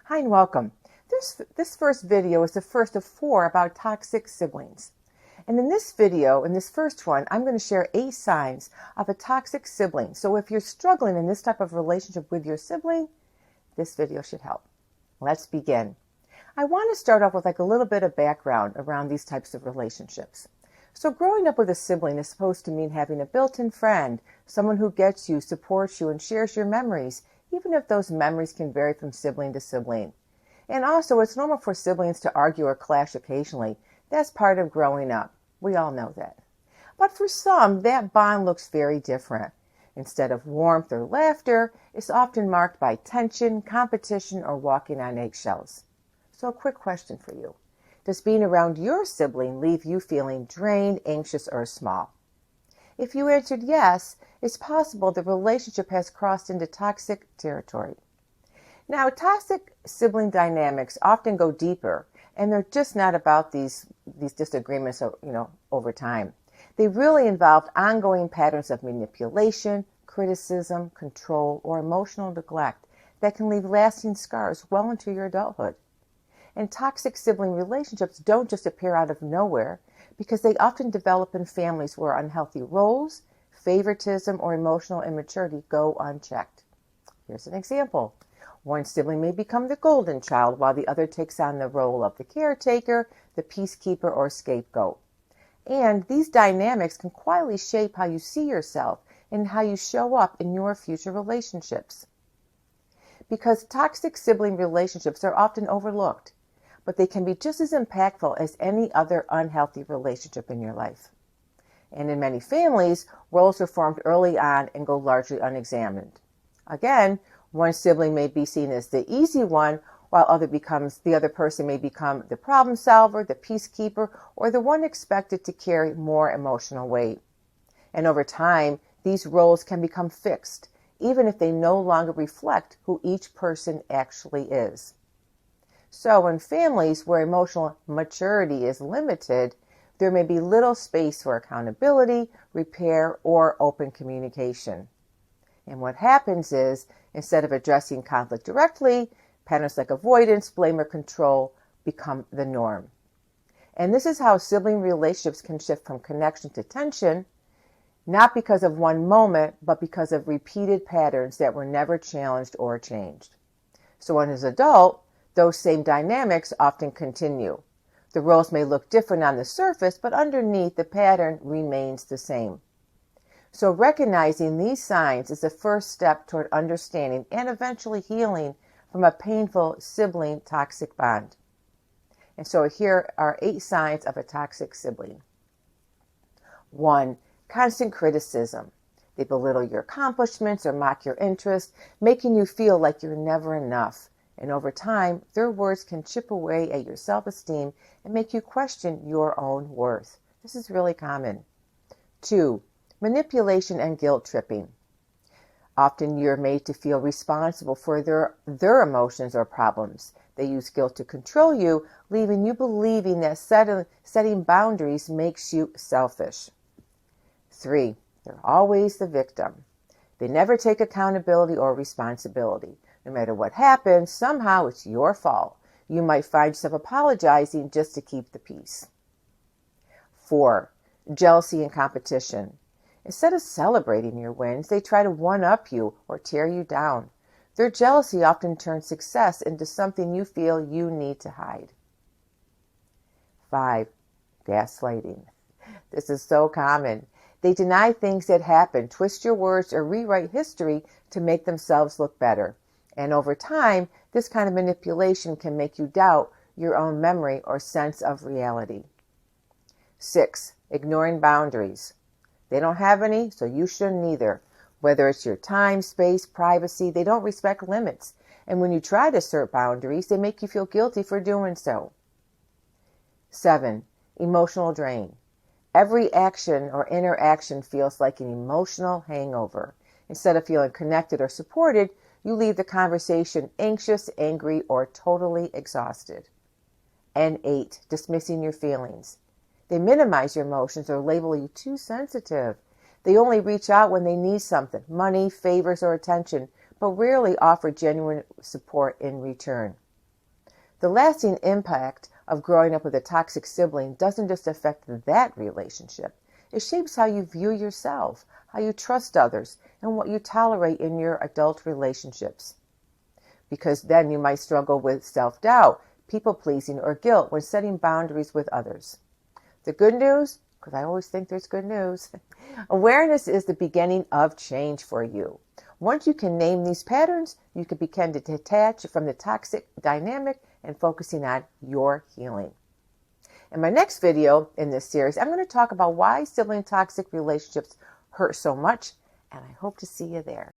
Hi and welcome. This first video is the first of 4 about toxic siblings. And in this video, in this first one, I'm going to share 8 signs of a toxic sibling. So if you're struggling in this type of relationship with your sibling, this video should help. Let's begin. I want to start off with a little bit of background around these types of relationships. So growing up with a sibling is supposed to mean having a built-in friend, someone who gets you, supports you, and shares your memories, even if those memories can vary from sibling to sibling. And also, it's normal for siblings to argue or clash occasionally. That's part of growing up. We all know that. But for some, that bond looks very different. Instead of warmth or laughter, it's often marked by tension, competition, or walking on eggshells. So a quick question for you. Does being around your sibling leave you feeling drained, anxious, or small? If you answered yes, it's possible the relationship has crossed into toxic territory. Now, toxic sibling dynamics often go deeper, and they're just not about these disagreements, over time. They really involve ongoing patterns of manipulation, criticism, control, or emotional neglect that can leave lasting scars well into your adulthood. And toxic sibling relationships don't just appear out of nowhere because they often develop in families where unhealthy roles, favoritism, or emotional immaturity go unchecked. Here's an example. One sibling may become the golden child while the other takes on the role of the caretaker, the peacekeeper, or scapegoat. And these dynamics can quietly shape how you see yourself and how you show up in your future relationships. Because toxic sibling relationships are often overlooked, but they can be just as impactful as any other unhealthy relationship in your life. And in many families, roles are formed early on and go largely unexamined. Again, one sibling may be seen as the easy one, while the other person may become the problem solver, the peacekeeper, or the one expected to carry more emotional weight. And over time, these roles can become fixed, even if they no longer reflect who each person actually is. So in families where emotional maturity is limited, there may be little space for accountability, repair, or open communication. And what happens is, instead of addressing conflict directly, patterns like avoidance, blame, or control become the norm. And this is how sibling relationships can shift from connection to tension, not because of one moment, but because of repeated patterns that were never challenged or changed. So as an adult, those same dynamics often continue. The roles may look different on the surface, but underneath the pattern remains the same. So recognizing these signs is the first step toward understanding and eventually healing from a painful sibling toxic bond. And so here are 8 signs of a toxic sibling. 1. Constant criticism. They belittle your accomplishments or mock your interests, making you feel like you're never enough. And over time, their words can chip away at your self-esteem and make you question your own worth. This is really common. 2. Manipulation and guilt tripping. Often you're made to feel responsible for their emotions or problems. They use guilt to control you, leaving you believing that setting boundaries makes you selfish. 3. They're always the victim. They never take accountability or responsibility. No matter what happens, somehow it's your fault. You might find yourself apologizing just to keep the peace. 4. Jealousy and competition. Instead of celebrating your wins, they try to one-up you or tear you down. Their jealousy often turns success into something you feel you need to hide. 5. Gaslighting. This is so common. They deny things that happen, twist your words, or rewrite history to make themselves look better. And over time, this kind of manipulation can make you doubt your own memory or sense of reality. 6. Ignoring boundaries. They don't have any, so you shouldn't either. Whether it's your time, space, privacy, they don't respect limits. And when you try to assert boundaries, they make you feel guilty for doing so. 7. Emotional drain. Every action or interaction feels like an emotional hangover. Instead of feeling connected or supported, you leave the conversation anxious, angry, or totally exhausted. And 8. Dismissing your feelings. They minimize your emotions or label you too sensitive. They only reach out when they need something, money, favors, or attention, but rarely offer genuine support in return. The lasting impact of growing up with a toxic sibling doesn't just affect that relationship. It shapes how you view yourself, how you trust others, and what you tolerate in your adult relationships. Because then you might struggle with self-doubt, people-pleasing, or guilt when setting boundaries with others. The good news, because I always think there's good news, awareness is the beginning of change for you. Once you can name these patterns, you can begin to detach from the toxic dynamic and focusing on your healing. In my next video in this series, I'm going to talk about why sibling toxic relationships hurt so much, and I hope to see you there.